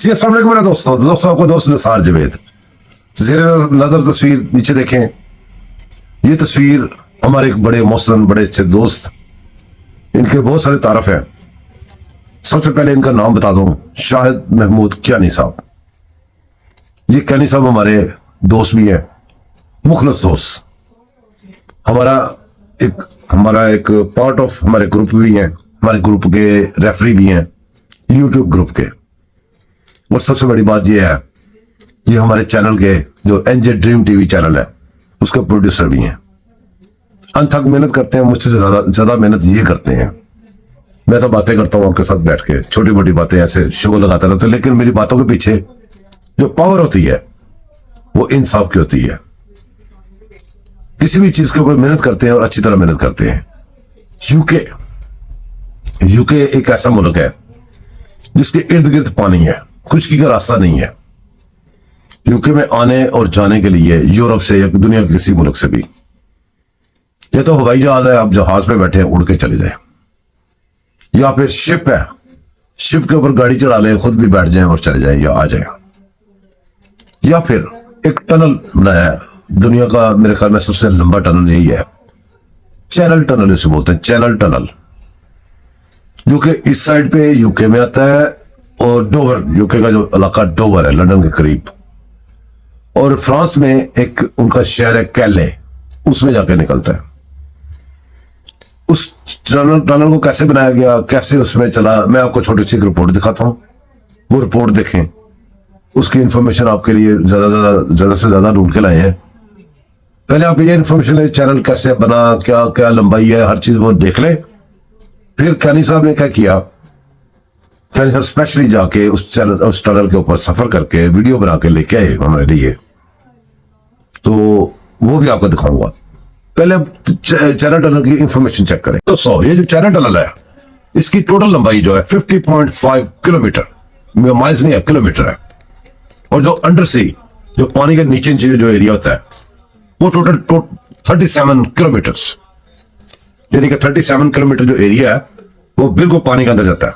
जी अस्सलाम वालेकुम मेरे दोस्तों आपका दोस्त निसार जावेद। ज़ेरे नजर तस्वीर नीचे देखें। ये तस्वीर हमारे एक बड़े मोहसिन बड़े अच्छे दोस्त, इनके बहुत सारे तारफ हैं। सबसे पहले इनका नाम बता दूं, शाहिद महमूद क्यानी साहब। ये क्यानी साहब हमारे दोस्त भी हैं, मुखलस दोस्त। हमारा एक पार्ट ऑफ हमारे ग्रुप भी हैं, हमारे ग्रुप के रेफरी भी हैं यूट्यूब ग्रुप के। और सबसे बड़ी बात यह है, ये हमारे चैनल के जो एनजे ड्रीम टीवी चैनल है उसके प्रोड्यूसर भी हैं। अनथक मेहनत करते हैं, मुझसे ज्यादा मेहनत ये करते हैं। मैं तो बातें करता हूँ आपके साथ बैठ के, छोटी मोटी बातें ऐसे शो लगाता रहता हूँ, लेकिन मेरी बातों के पीछे जो पावर होती है वो इंसाफ की होती है। किसी भी चीज के ऊपर मेहनत करते हैं और अच्छी तरह मेहनत करते हैं। यूके एक ऐसा मुल्क है जिसके इर्द गिर्द पानी है, खुशकी का रास्ता नहीं है। यूके में आने और जाने के लिए यूरोप से या दुनिया के किसी मुल्क से भी, ये तो हवाई जहाज है, आप जहाज पे बैठे हैं उड़ के चले जाए, या फिर शिप है, शिप के ऊपर गाड़ी चढ़ा लें, खुद भी बैठ जाएं और चले जाएं या आ जाएं, या फिर एक टनल बनाया है दुनिया का, मेरे ख्याल में सबसे लंबा टनल यही है, चैनल टनल इसे बोलते हैं, चैनल टनल, जो कि इस साइड पे यूके में आता है। और डोवर, यूके का जो इलाका डोवर है लंदन के करीब, और फ्रांस में एक उनका शहर है कैले, उसमें जाके निकलता है। उस टनल को कैसे बनाया गया, कैसे उसमें चला, मैं आपको छोटी सी रिपोर्ट दिखाता हूं। वो रिपोर्ट देखें, उसकी इंफॉर्मेशन आपके लिए ज्यादा से ज्यादा ढूंढ के लाए हैं। पहले आप ये इंफॉर्मेशन ले, चैनल कैसे बना, क्या क्या लंबाई है, हर चीज वो देख ले। फिर क्यानी साहब ने क्या किया, क्यानी साहब स्पेशली जाके उस टनल के ऊपर सफर करके वीडियो बना के लेके आए हमारे लिए, तो वो भी आपको दिखाऊंगा। पहले चैनल टनल की इंफॉर्मेशन चेक करें। दोस्तों, ये जो चैनल टनल है इसकी टोटल लंबाई जो है 50.5 किलोमीटर, माइल्स नहीं है, किलोमीटर है। और जो अंडर सी, जो पानी के नीचे जो एरिया होता है, वो टोटल 37 किलोमीटर, यानी कि 37 किलोमीटर जो एरिया है वो बिल्कुल पानी के अंदर जाता है।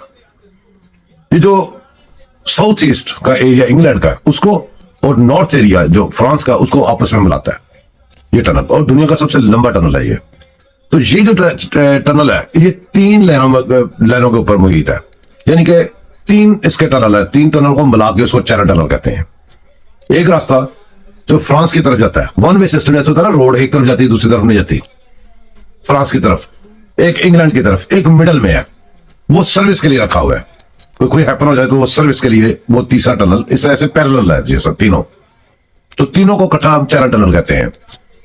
ये जो साउथ ईस्ट का एरिया इंग्लैंड का, उसको और नॉर्थ एरिया जो फ्रांस का, उसको आपस में मिलाता है ये टनल, और दुनिया का सबसे लंबा टनल है ये। तो ये जो टनल है ये 3 लाइनों के ऊपर मुहित है, यानी कि 3 इसके टनल है, 3 टनल को मिला के उसको चैनल टनल कहते हैं। एक रास्ता जो फ्रांस की तरफ जाता है, वन वे सिस्टम जैसे होता है ना, रोड एक तरफ जाती है दूसरी तरफ नहीं जाती, फ्रांस की तरफ, एक इंग्लैंड की तरफ, एक मिडल में है, वो सर्विस के लिए रखा हुआ है। कोई हैपन हो जाए तो वो सर्विस के लिए वो तीसरा टनल इस ऐसे पैरेलल है ये सब तीनों, तो तीनों को इकट्ठा हम चैनल टनल कहते हैं।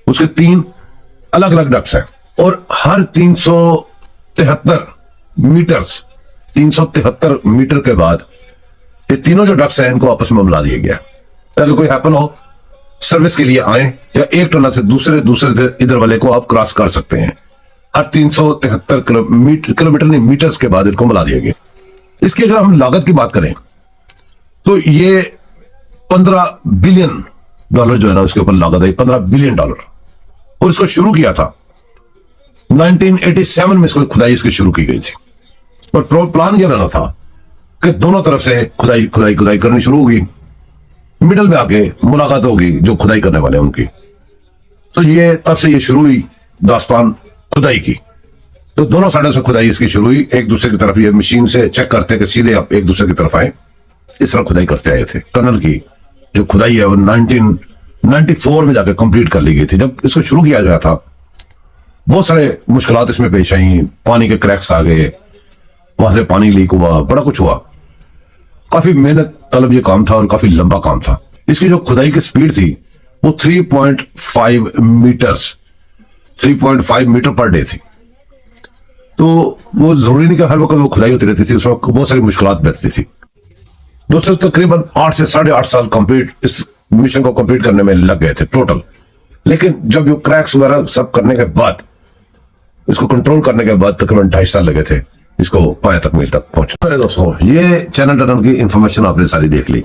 उसके 3 अलग अलग डक्स हैं, और हर 373 मीटर के बाद ये तीनों जो डक्स हैं इनको आपस में मिला दिया गया, ताकि कोई हैपन हो सर्विस के लिए आए, या एक टनल से दूसरे इधर वाले को आप क्रॉस कर सकते हैं। हर 373 किलोमीटर नहीं, मीटर्स के बाद इनको मिला दिया गया। इसकी अगर हम लागत की बात करें तो ये $15 बिलियन जो है ना, उसके ऊपर लागत है $15 बिलियन। और इसको शुरू किया था 1987 में, इसको खुदाई इसकी शुरू की गई थी। और प्लान यह बना था कि दोनों तरफ से खुदाई करनी शुरू होगी, मिडल में आके मुलाकात होगी जो खुदाई करने वाले हैं उनकी। तो ये तब से ये शुरू हुई दास्तान खुदाई की। तो दोनों साइडों से खुदाई इसकी शुरू हुई, एक दूसरे की तरफ ये मशीन से चेक करते कि सीधे आप एक दूसरे की तरफ आए, इस तरह खुदाई करते आए थे। टनल की जो खुदाई है वो 1994 में जाकर कंप्लीट कर ली गई थी। जब इसको शुरू किया गया था बहुत सारे मुश्किलात इसमें पेश आई, पानी के क्रैक्स आ गए, वहां से पानी लीक हुआ, बड़ा कुछ हुआ। काफी मेहनत तलब ये काम था और काफी लंबा काम था। इसकी जो खुदाई की स्पीड थी वो 3.5 मीटर पर डे थी। तो वो जरूरी नहीं कि हर वक्त वो खुदाई होती रहती थी, उसमें बहुत सारी मुश्किलात बैठती थी। दोस्तों, तकरीबन 8 से 8.5 साल कंप्लीट इस मिशन को कंप्लीट करने में लग गए थे टोटल। लेकिन जब ये क्रैक्स वगैरह सब करने के बाद, इसको कंट्रोल करने के बाद तकरीबन 2.5 साल लगे थे इसको पाया तकमील तक पहुंचने। मेरे दोस्तों, ये चैनल टनल की इंफॉर्मेशन आपने सारी देख ली।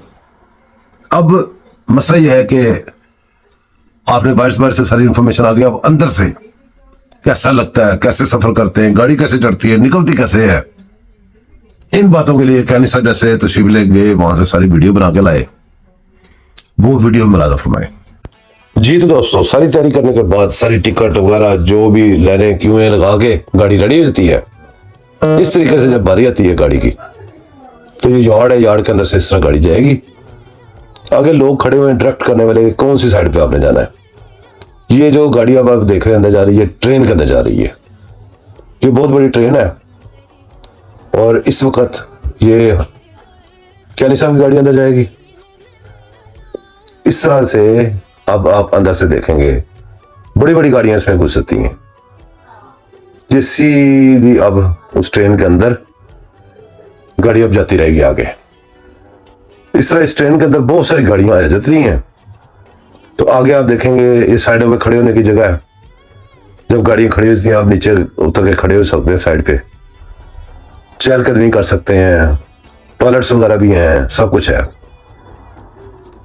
अब मसला यह है कि आपने बाहर से सारी इंफॉर्मेशन आ गई, अब अंदर से कैसा लगता है, कैसे सफर करते हैं, गाड़ी कैसे चढ़ती है, निकलती कैसे है, इन बातों के लिए कैनी साहब जैसे तशरीफ ले गए, वहां से सारी वीडियो बना के लाए, वो वीडियो मिलादा फरमाए। जी तो दोस्तों, सारी तैयारी करने के बाद सारी टिकट वगैरह जो भी लेने क्यूएं लगा के गाड़ी रेडी होती है। इस तरीके से जब बारी आती है गाड़ी की, तो ये यार्ड है, यार्ड के अंदर से इस तरह गाड़ी जाएगी। आगे लोग खड़े हुए हैं डायरेक्ट करने वाले, कौन सी साइड पे आपने जाना है। ये जो गाड़ी अब आप देख रहे हैं अंदर जा रही है, ट्रेन के अंदर जा रही है। ये बहुत बड़ी ट्रेन है और इस वक्त ये कैनी साहब की गाड़ी अंदर जाएगी। इस तरह से अब आप अंदर से देखेंगे बड़ी बड़ी गाड़ियां इसमें घुस सकती हैं। ये सीधी अब उस ट्रेन के अंदर गाड़ी अब जाती रहेगी आगे। इस तरह इस ट्रेन के अंदर बहुत सारी गाड़ियां आ जाती हैं। तो आगे आप देखेंगे इस साइडों में खड़े होने की जगह है। जब गाड़ियां खड़ी होती हैं आप नीचे उतर के खड़े हो सकते हैं साइड पे, चहलकदमी कर सकते हैं, टॉयलेट्स वगैरह भी हैं, सब कुछ है।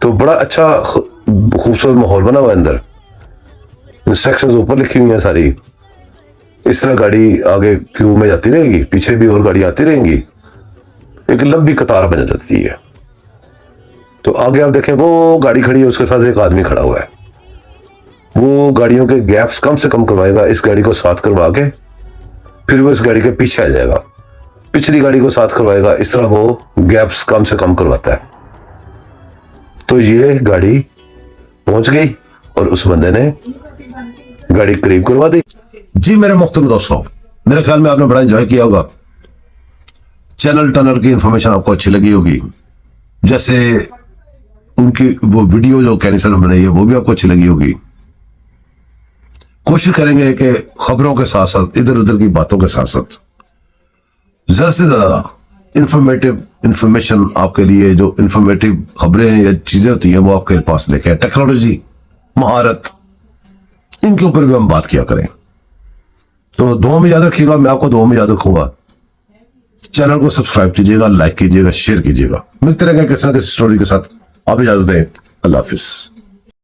तो बड़ा अच्छा खूबसूरत माहौल बना हुआ है अंदर। इंस्ट्रक्शंस ऊपर लिखी हुई हैं सारी। इस तरह गाड़ी आगे क्यू में जाती रहेगी, पीछे भी और गाड़ियां आती रहेंगी, एक लंबी कतार बन जाती है। तो आगे आप देखें वो गाड़ी खड़ी है, उसके साथ एक आदमी खड़ा हुआ है। वो गाड़ियों के गैप्स कम से कम करवाएगा, इस गाड़ी को साथ करवा के फिर वो इस गाड़ी के पीछे आ जाएगा, पिछली गाड़ी को साथ करवाएगा। इस तरह वो गैप्स कम से कम करवाता है। तो ये गाड़ी पहुंच गई और उस बंदे ने गाड़ी करीब करवा दी। जी मेरे मुख्तरम दोस्तों, मेरे ख्याल में आपने बड़ा एंजॉय किया होगा। चैनल टनल की इंफॉर्मेशन आपको अच्छी लगी होगी, जैसे उनकी वो वीडियो जो कैनी साहब ने बनाई है वो भी आपको अच्छी लगी होगी। कोशिश करेंगे कि खबरों के साथ साथ इधर उधर की बातों के साथ साथ ज्यादा से ज्यादा इंफॉर्मेशन आपके लिए, जो इंफॉर्मेटिव खबरें या चीजें होती हैं वो आपके पास लेके आए। टेक्नोलॉजी, महारत, इनके ऊपर भी हम बात किया करें। तो दुआ में याद रखिएगा, मैं आपको दुआ में याद रखूंगा। चैनल को सब्सक्राइब कीजिएगा, लाइक कीजिएगा, शेयर कीजिएगा। मिलते रहेंगे किसी न किसी स्टोरी के साथ। आप इजाजत दें। अल्लाह हाफिज।